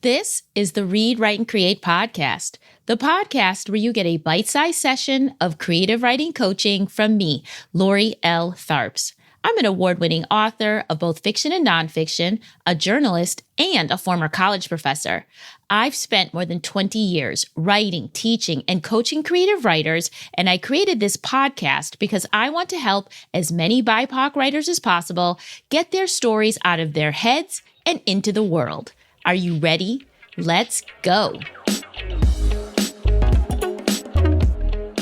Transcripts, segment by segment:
This is the Read, Write, and Create podcast, the podcast where you get a bite-sized session of creative writing coaching from me, Lori L. Tharps. I'm an award-winning author of both fiction and nonfiction, a journalist, and a former college professor. I've spent more than 20 years writing, teaching, and coaching creative writers, and I created this podcast because I want to help as many BIPOC writers as possible get their stories out of their heads and into the world. Are you ready? Let's go.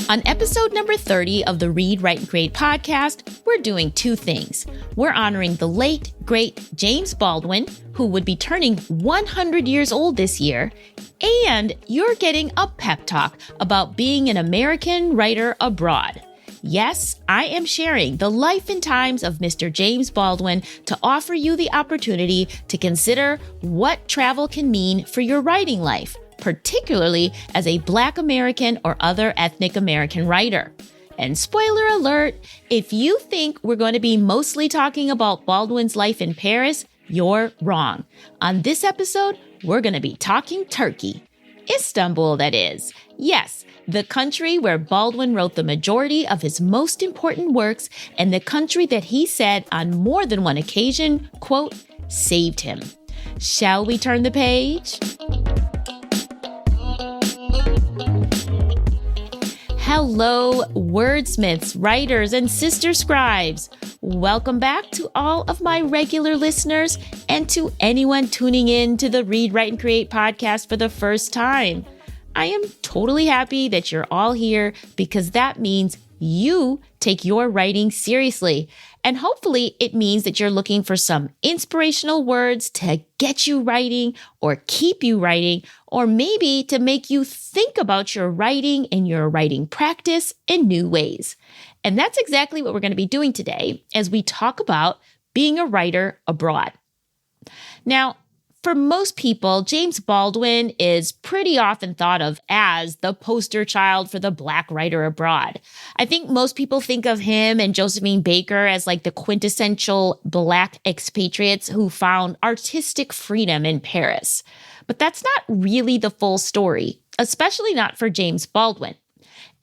On episode number 30 of the Read, Write, and Create podcast, we're doing two things. We're honoring the late, great James Baldwin, who would be turning 100 years old this year, and you're getting a pep talk about being an American writer abroad. Yes, I am sharing the life and times of Mr. James Baldwin to offer you the opportunity to consider what travel can mean for your writing life, particularly as a Black American or other ethnic American writer. And spoiler alert, if you think we're going to be mostly talking about Baldwin's life in Paris, you're wrong. On this episode, we're going to be talking Turkey. Istanbul, that is. Yes, the country where Baldwin wrote the majority of his most important works and the country that he said on more than one occasion, quote, saved him. Shall we turn the page? Hello, wordsmiths, writers, and sister scribes. Welcome back to all of my regular listeners and to anyone tuning in to the Read, Write, and Create podcast for the first time. I am totally happy that you're all here because that means you take your writing seriously. And hopefully it means that you're looking for some inspirational words to get you writing or keep you writing, or maybe to make you think about your writing and your writing practice in new ways. And that's exactly what we're going to be doing today as we talk about being a writer abroad. Now, for most people, James Baldwin is pretty often thought of as the poster child for the Black writer abroad. I think most people think of him and Josephine Baker as like the quintessential Black expatriates who found artistic freedom in Paris. But that's not really the full story, especially not for James Baldwin.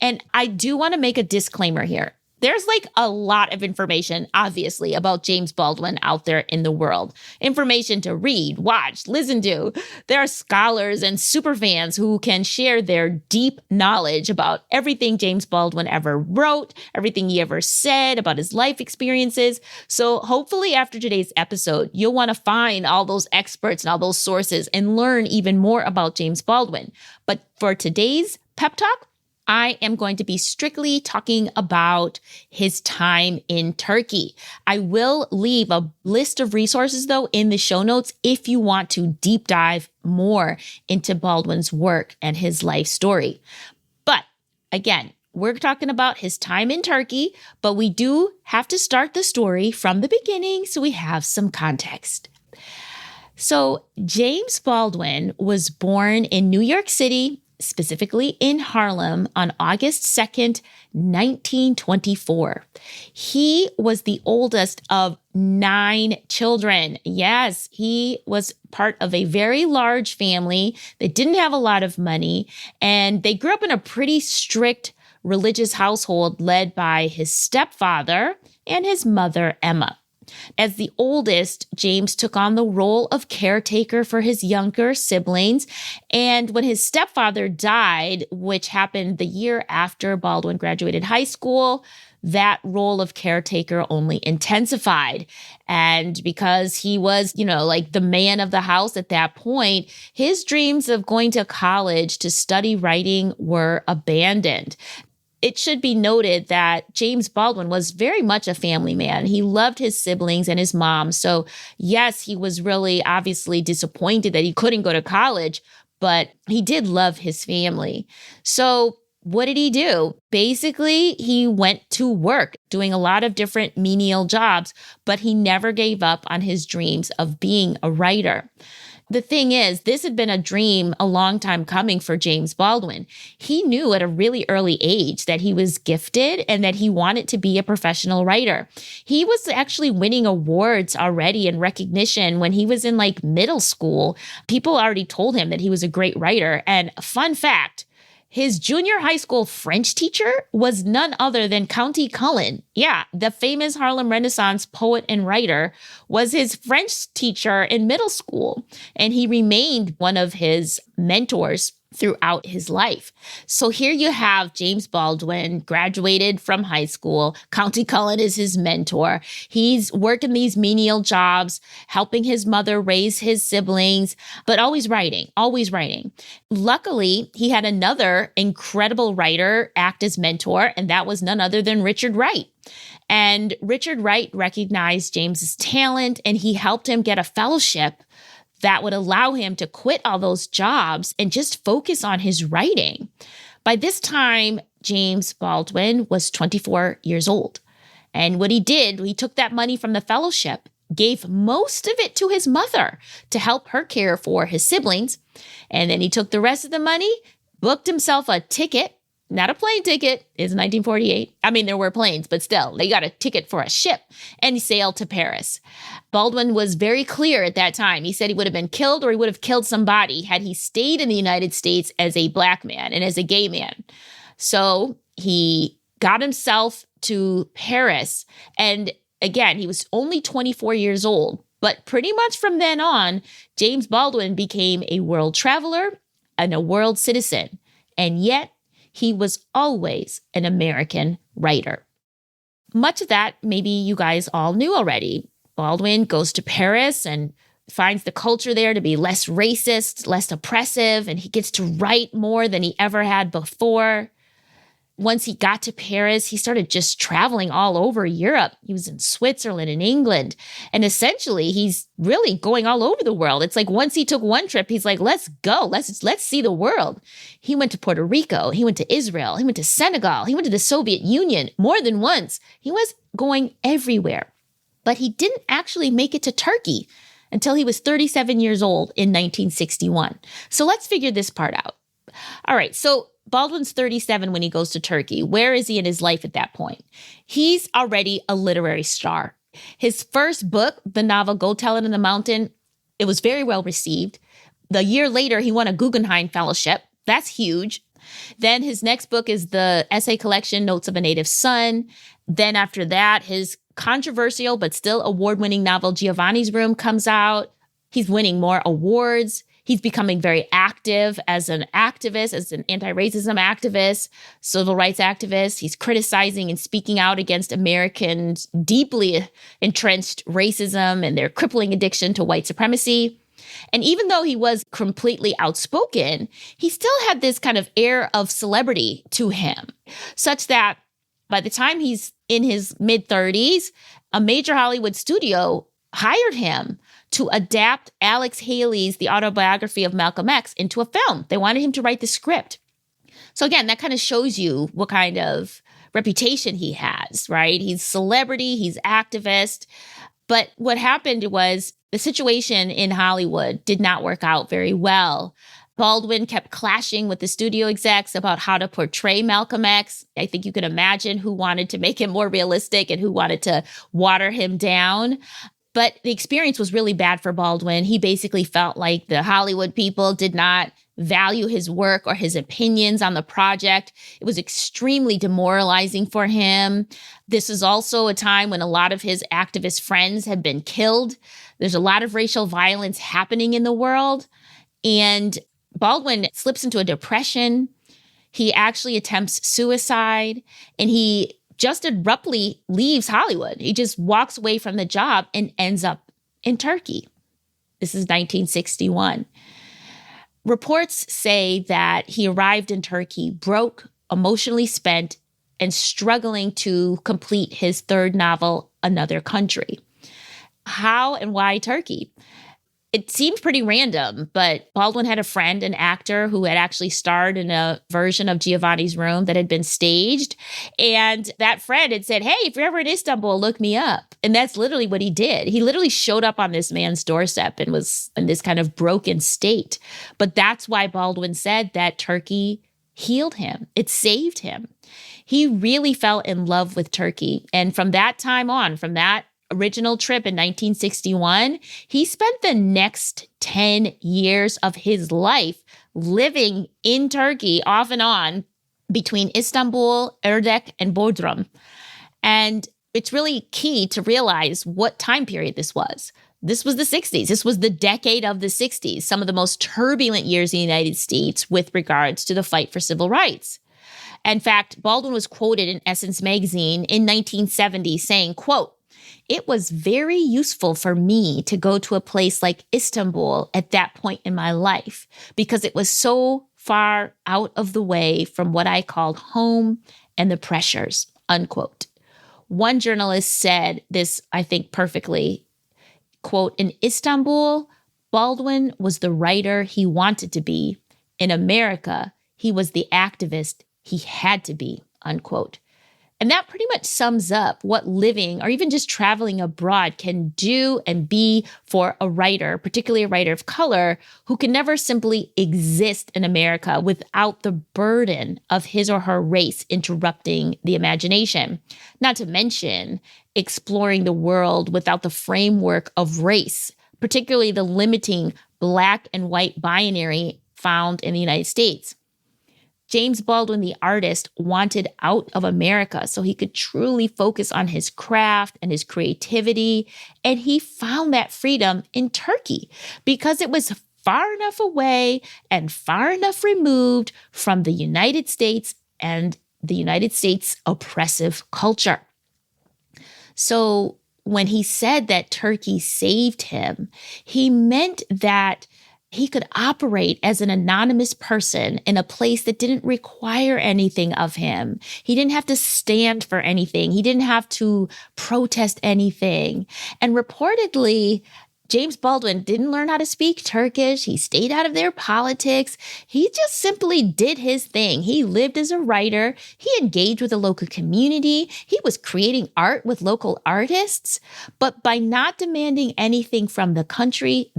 And I do want to make a disclaimer here. There's like a lot of information, obviously, about James Baldwin out there in the world. Information to read, watch, listen to. There are scholars and superfans who can share their deep knowledge about everything James Baldwin ever wrote, everything he ever said about his life experiences. So hopefully after today's episode, you'll want to find all those experts and all those sources and learn even more about James Baldwin. But for today's pep talk, I am going to be strictly talking about his time in Turkey. I will leave a list of resources, though, in the show notes if you want to deep dive more into Baldwin's work and his life story. But again, we're talking about his time in Turkey, but we do have to start the story from the beginning so we have some context. So James Baldwin was born in New York City, specifically in Harlem, on August 2nd, 1924. He was the oldest of 9 children. Yes, he was part of a very large family that didn't have a lot of money, and they grew up in a pretty strict religious household led by his stepfather and his mother, Emma. As the oldest, James took on the role of caretaker for his younger siblings. And when his stepfather died, which happened the year after Baldwin graduated high school, that role of caretaker only intensified. And because he was, like the man of the house at that point, his dreams of going to college to study writing were abandoned. It should be noted that James Baldwin was very much a family man. He loved his siblings and his mom. So yes, he was really obviously disappointed that he couldn't go to college, but he did love his family. So what did he do? Basically, he went to work doing a lot of different menial jobs, but he never gave up on his dreams of being a writer. The thing is, this had been a dream a long time coming for James Baldwin. He knew at a really early age that he was gifted and that he wanted to be a professional writer. He was actually winning awards already and recognition when he was in like middle school. People already told him that he was a great writer. And fun fact, his junior high school French teacher was none other than Countee Cullen. Yeah, the famous Harlem Renaissance poet and writer was his French teacher in middle school, and he remained one of his mentors throughout his life. So here you have James Baldwin, graduated from high school. Countee Cullen is his mentor. He's working these menial jobs, helping his mother raise his siblings, but always writing, always writing. Luckily, he had another incredible writer act as mentor, and that was none other than Richard Wright. And Richard Wright recognized James's talent, and he helped him get a fellowship that would allow him to quit all those jobs and just focus on his writing. By this time, James Baldwin was 24 years old. And what he did, he took that money from the fellowship, gave most of it to his mother to help her care for his siblings. And then he took the rest of the money, booked himself a ticket, not a plane ticket, it's 1948. I mean, there were planes, but still, they got a ticket for a ship, and he sailed to Paris. Baldwin was very clear at that time. He said he would have been killed or he would have killed somebody had he stayed in the United States as a Black man and as a gay man. So he got himself to Paris. And again, he was only 24 years old. But pretty much from then on, James Baldwin became a world traveler and a world citizen. And yet, he was always an American writer. Much of that, maybe you guys all knew already. Baldwin goes to Paris and finds the culture there to be less racist, less oppressive, and he gets to write more than he ever had before. Once he got to Paris, he started just traveling all over Europe. He was in Switzerland and England. And essentially, he's really going all over the world. It's like once he took one trip, he's like, let's go. Let's see the world. He went to Puerto Rico. He went to Israel. He went to Senegal. He went to the Soviet Union more than once. He was going everywhere. But he didn't actually make it to Turkey until he was 37 years old in 1961. So let's figure this part out. All right, so Baldwin's 37 when he goes to Turkey. Where is he in his life at that point? He's already a literary star. His first book, the novel Go Tell It in the Mountain, it was very well received. The year later, he won a Guggenheim Fellowship. That's huge. Then his next book is the essay collection, Notes of a Native Son. Then after that, his controversial but still award-winning novel, Giovanni's Room, comes out. He's winning more awards. He's becoming very active as an activist, as an anti-racism activist, civil rights activist. He's criticizing and speaking out against Americans' deeply entrenched racism and their crippling addiction to white supremacy. And even though he was completely outspoken, he still had this kind of air of celebrity to him, such that by the time he's in his mid-30s, a major Hollywood studio hired him to adapt Alex Haley's The Autobiography of Malcolm X into a film. They wanted him to write the script. So again, that kind of shows you what kind of reputation he has, right? He's celebrity, he's activist. But what happened was the situation in Hollywood did not work out very well. Baldwin kept clashing with the studio execs about how to portray Malcolm X. I think you can imagine who wanted to make him more realistic and who wanted to water him down. But the experience was really bad for Baldwin. He basically felt like the Hollywood people did not value his work or his opinions on the project. It was extremely demoralizing for him. This is also a time when a lot of his activist friends had been killed. There's a lot of racial violence happening in the world. And Baldwin slips into a depression. He actually attempts suicide, and he just abruptly leaves Hollywood. He just walks away from the job and ends up in Turkey. This is 1961. Reports say that he arrived in Turkey broke, emotionally spent, and struggling to complete his third novel, Another Country. How and why Turkey? It seemed pretty random, but Baldwin had a friend, an actor, who had actually starred in a version of Giovanni's Room that had been staged. And that friend had said, hey, if you're ever in Istanbul, look me up. And that's literally what he did. He literally showed up on this man's doorstep and was in this kind of broken state. But that's why Baldwin said that Turkey healed him. It saved him. He really fell in love with Turkey. And from that time on, from that original trip in 1961, he spent the next 10 years of his life living in Turkey off and on between Istanbul, Erdek, and Bodrum. And it's really key to realize what time period this was. This was the 60s. This was the decade of the 60s, some of the most turbulent years in the United States with regards to the fight for civil rights. In fact, Baldwin was quoted in Essence magazine in 1970 saying, quote, "It was very useful for me to go to a place like Istanbul at that point in my life because it was so far out of the way from what I called home and the pressures," unquote. One journalist said this, I think, perfectly, quote, "In Istanbul, Baldwin was the writer he wanted to be. In America, he was the activist he had to be," unquote. And that pretty much sums up what living or even just traveling abroad can do and be for a writer, particularly a writer of color, who can never simply exist in America without the burden of his or her race interrupting the imagination. Not to mention exploring the world without the framework of race, particularly the limiting Black and white binary found in the United States. James Baldwin, the artist, wanted out of America so he could truly focus on his craft and his creativity. And he found that freedom in Turkey because it was far enough away and far enough removed from the United States and the United States' oppressive culture. So when he said that Turkey saved him, he meant that he could operate as an anonymous person in a place that didn't require anything of him. He didn't have to stand for anything. He didn't have to protest anything. And reportedly, James Baldwin didn't learn how to speak Turkish. He stayed out of their politics. He just simply did his thing. He lived as a writer. He engaged with the local community. He was creating art with local artists. But by not demanding anything from the country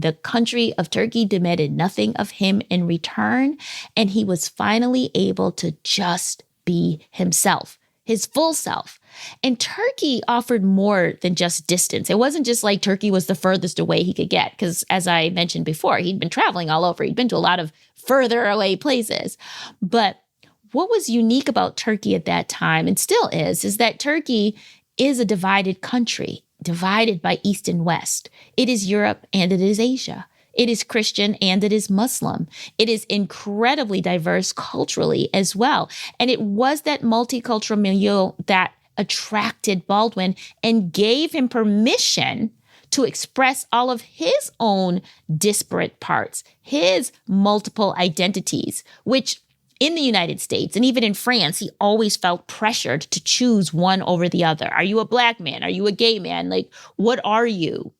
of Turkey demanded nothing of him in return. And he was finally able to just be himself, his full self. And Turkey offered more than just distance. It wasn't just like Turkey was the furthest away he could get, because as I mentioned before, he'd been traveling all over. He'd been to a lot of further away places. But what was unique about Turkey at that time, and still is that Turkey is a divided country, divided by East and West. It is Europe and it is Asia. It is Christian and it is Muslim. It is incredibly diverse culturally as well. And it was that multicultural milieu that attracted Baldwin and gave him permission to express all of his own disparate parts, his multiple identities, which in the United States and even in France, he always felt pressured to choose one over the other. Are you a Black man? Are you a gay man? Like, what are you?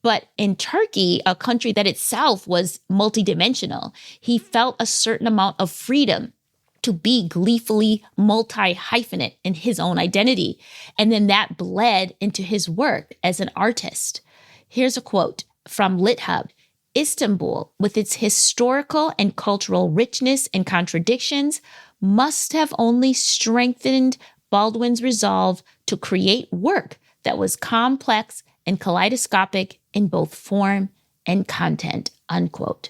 But in Turkey, a country that itself was multidimensional, he felt a certain amount of freedom to be gleefully multi-hyphenate in his own identity. And then that bled into his work as an artist. Here's a quote from LitHub. "Istanbul, with its historical and cultural richness and contradictions, must have only strengthened Baldwin's resolve to create work that was complex and kaleidoscopic in both form and content," unquote.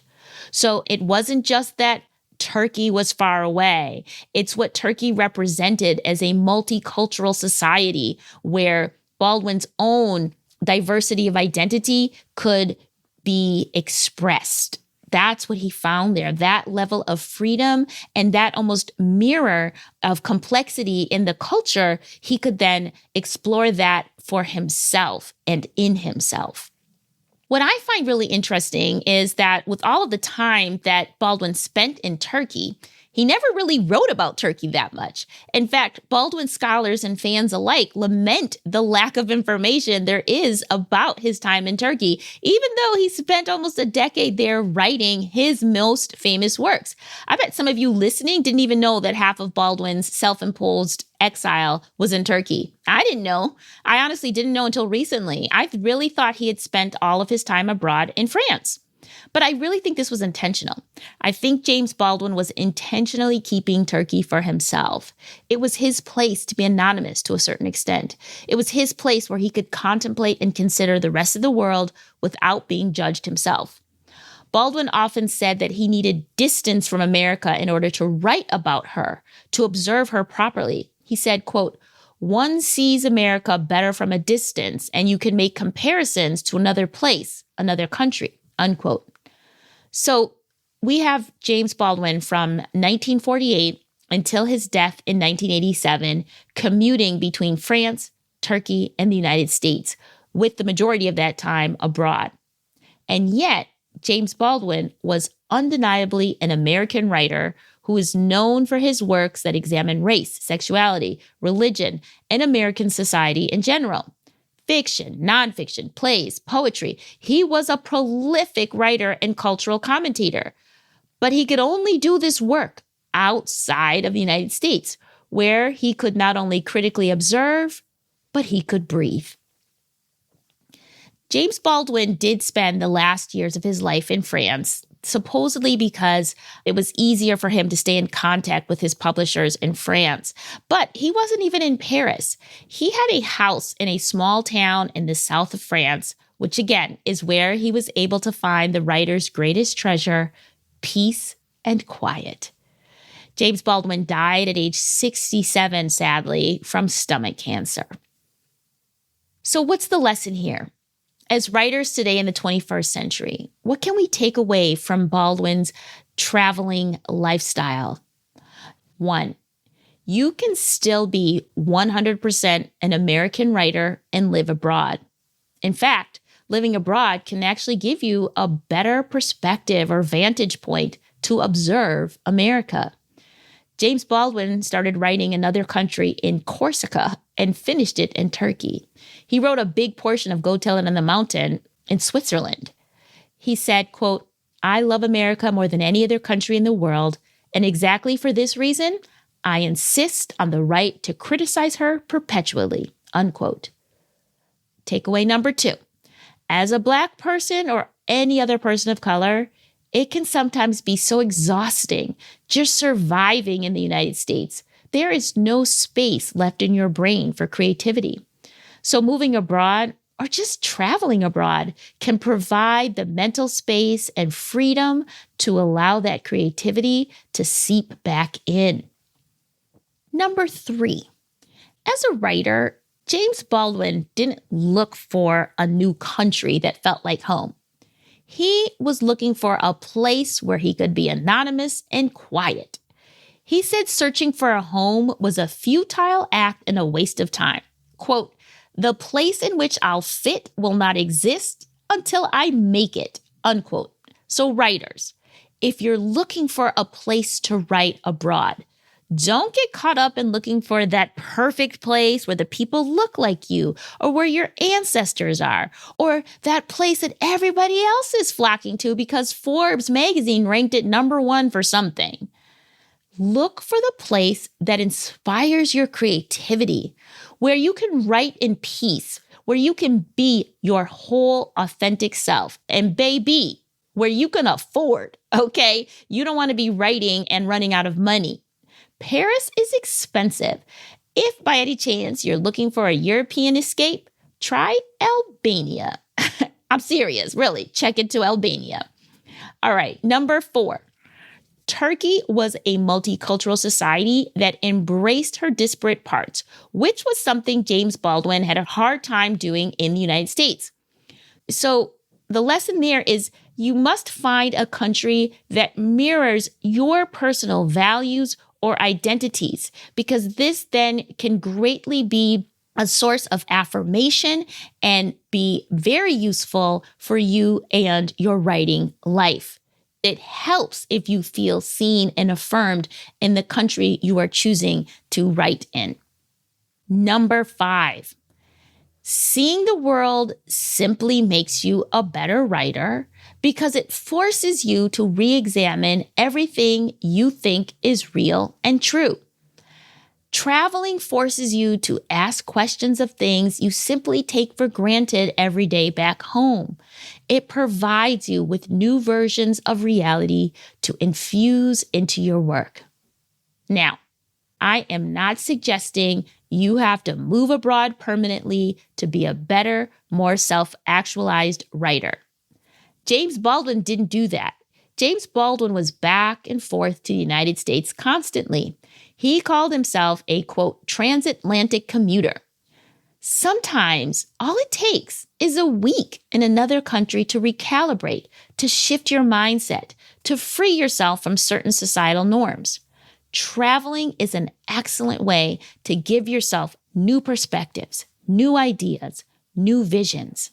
So it wasn't just that Turkey was far away. It's what Turkey represented as a multicultural society where Baldwin's own diversity of identity could be expressed. That's what he found there, that level of freedom and that almost mirror of complexity in the culture. He could then explore that for himself and in himself. What I find really interesting is that with all of the time that Baldwin spent in Turkey, He never really wrote about Turkey that much. In fact, Baldwin scholars and fans alike lament the lack of information there is about his time in Turkey, even though he spent almost a decade there writing his most famous works. I bet some of you listening didn't even know that half of Baldwin's self-imposed exile was in Turkey. I didn't know. I honestly didn't know until recently. I really thought he had spent all of his time abroad in France. But I really think this was intentional. I think James Baldwin was intentionally keeping Turkey for himself. It was his place to be anonymous to a certain extent. It was his place where he could contemplate and consider the rest of the world without being judged himself. Baldwin often said that he needed distance from America in order to write about her, to observe her properly. He said, quote, "One sees America better from a distance, and you can make comparisons to another place, another country," unquote. So we have James Baldwin from 1948 until his death in 1987, commuting between France, Turkey, and the United States, with the majority of that time abroad. And yet, James Baldwin was undeniably an American writer who is known for his works that examine race, sexuality, religion, and American society in general. Fiction, nonfiction, plays, poetry. He was a prolific writer and cultural commentator. But he could only do this work outside of the United States, where he could not only critically observe, but he could breathe. James Baldwin did spend the last years of his life in France, supposedly because it was easier for him to stay in contact with his publishers in France. But he wasn't even in Paris. He had a house in a small town in the south of France, which again is where he was able to find the writer's greatest treasure, peace and quiet. James Baldwin died at age 67, sadly, from stomach cancer. So what's the lesson here? As writers today in the 21st century, what can we take away from Baldwin's traveling lifestyle? 1, you can still be 100% an American writer and live abroad. In fact, living abroad can actually give you a better perspective or vantage point to observe America. James Baldwin started writing another country in Corsica and finished it in Turkey. He wrote a big portion of Go Tell It on the Mountain in Switzerland. He said, quote, "I love America more than any other country in the world, and exactly for this reason, I insist on the right to criticize her perpetually," unquote. Takeaway number 2. As a Black person or any other person of color, it can sometimes be so exhausting just surviving in the United States. There is no space left in your brain for creativity. So moving abroad or just traveling abroad can provide the mental space and freedom to allow that creativity to seep back in. Number 3, as a writer, James Baldwin didn't look for a new country that felt like home. He was looking for a place where he could be anonymous and quiet. He said searching for a home was a futile act and a waste of time. Quote, "The place in which I'll fit will not exist until I make it," unquote. So writers, if you're looking for a place to write abroad, don't get caught up in looking for that perfect place where the people look like you or where your ancestors are or that place that everybody else is flocking to because Forbes magazine ranked it number 1 for something. Look for the place that inspires your creativity, where you can write in peace, where you can be your whole authentic self, and baby, where you can afford, okay? You don't want to be writing and running out of money. Paris is expensive. If by any chance you're looking for a European escape, try Albania. I'm serious, really. Check into Albania. All right, number 4. Turkey was a multicultural society that embraced her disparate parts, which was something James Baldwin had a hard time doing in the United States. So the lesson there is you must find a country that mirrors your personal values or identities, because this then can greatly be a source of affirmation and be very useful for you and your writing life. It helps if you feel seen and affirmed in the country you are choosing to write in. Number 5, seeing the world simply makes you a better writer because it forces you to re-examine everything you think is real and true. Traveling forces you to ask questions of things you simply take for granted every day back home. It provides you with new versions of reality to infuse into your work. Now, I am not suggesting you have to move abroad permanently to be a better, more self-actualized writer. James Baldwin didn't do that. James Baldwin was back and forth to the United States constantly. He called himself a, quote, transatlantic commuter. Sometimes all it takes is a week in another country to recalibrate, to shift your mindset, to free yourself from certain societal norms. Traveling is an excellent way to give yourself new perspectives, new ideas, new visions.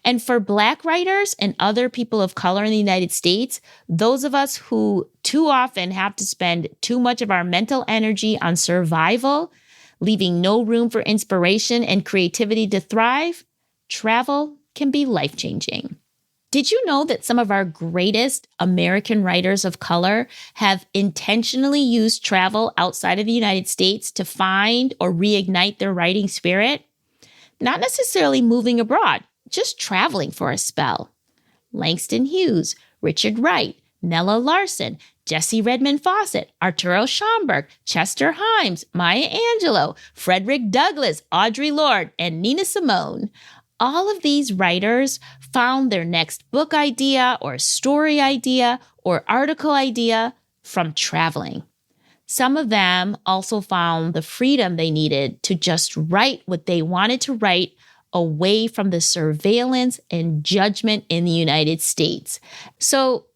And for Black writers and other people of color in the United States, those of us who too often have to spend too much of our mental energy on survival, leaving no room for inspiration and creativity to thrive, travel can be life-changing. Did you know that some of our greatest American writers of color have intentionally used travel outside of the United States to find or reignite their writing spirit? Not necessarily moving abroad, just traveling for a spell. Langston Hughes, Richard Wright, Nella Larson, Jesse Redmond Fawcett, Arturo Schomburg, Chester Himes, Maya Angelou, Frederick Douglass, Audre Lorde, and Nina Simone. All of these writers found their next book idea or story idea or article idea from traveling. Some of them also found the freedom they needed to just write what they wanted to write away from the surveillance and judgment in the United States. So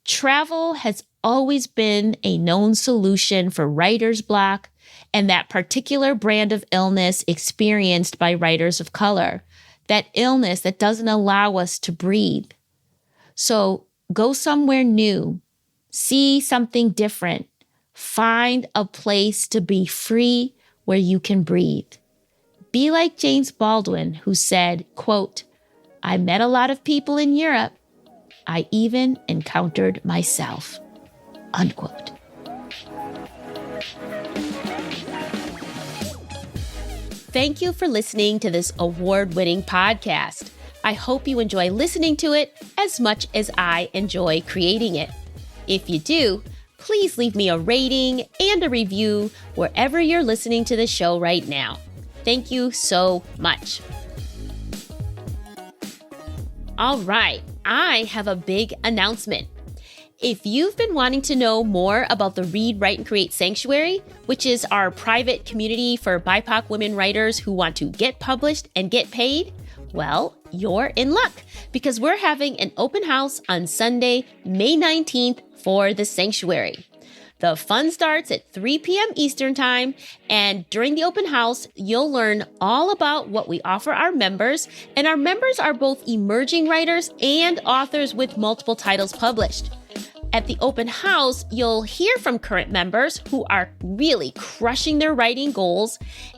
travel has always been a known solution for writer's block and that particular brand of illness experienced by writers of color, that illness that doesn't allow us to breathe. So go somewhere new, see something different, find a place to be free where you can breathe. Be like James Baldwin, who said, quote, I met a lot of people in Europe. I even encountered myself, unquote. Thank you for listening to this award-winning podcast. I hope you enjoy listening to it as much as I enjoy creating it. If you do, please leave me a rating and a review wherever you're listening to the show right now. Thank you so much. All right, I have a big announcement. If you've been wanting to know more about the Read, Write, and Create Sanctuary, which is our private community for BIPOC women writers who want to get published and get paid, well, you're in luck because we're having an open house on Sunday, May 19th for the Sanctuary. The fun starts at 3 p.m. Eastern Time, and during the open house, you'll learn all about what we offer our members, and our members are both emerging writers and authors with multiple titles published. At the open house, you'll hear from current members who are really crushing their writing goals,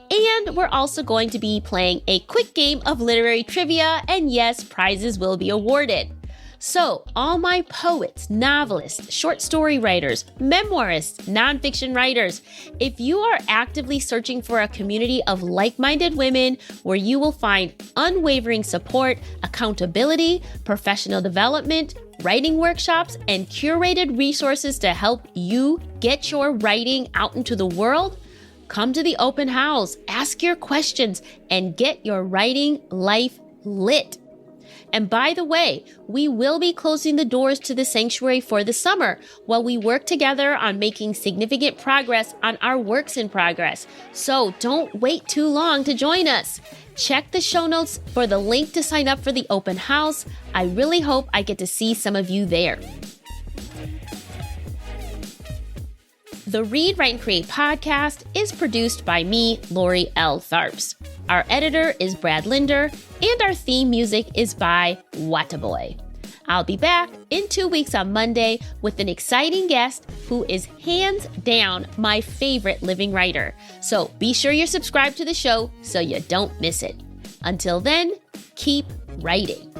and we're also going to be playing a quick game of literary trivia, and yes, prizes will be awarded. So, all my poets, novelists, short story writers, memoirists, nonfiction writers, if you are actively searching for a community of like-minded women where you will find unwavering support, accountability, professional development, writing workshops, and curated resources to help you get your writing out into the world, come to the open house, ask your questions, and get your writing life lit. And by the way, we will be closing the doors to the sanctuary for the summer while we work together on making significant progress on our works in progress. So don't wait too long to join us. Check the show notes for the link to sign up for the open house. I really hope I get to see some of you there. The Read, Write, and Create podcast is produced by me, Lori L. Tharps. Our editor is Brad Linder, and our theme music is by Wataboy. I'll be back in 2 weeks on Monday with an exciting guest who is hands down my favorite living writer. So be sure you're subscribed to the show so you don't miss it. Until then, keep writing.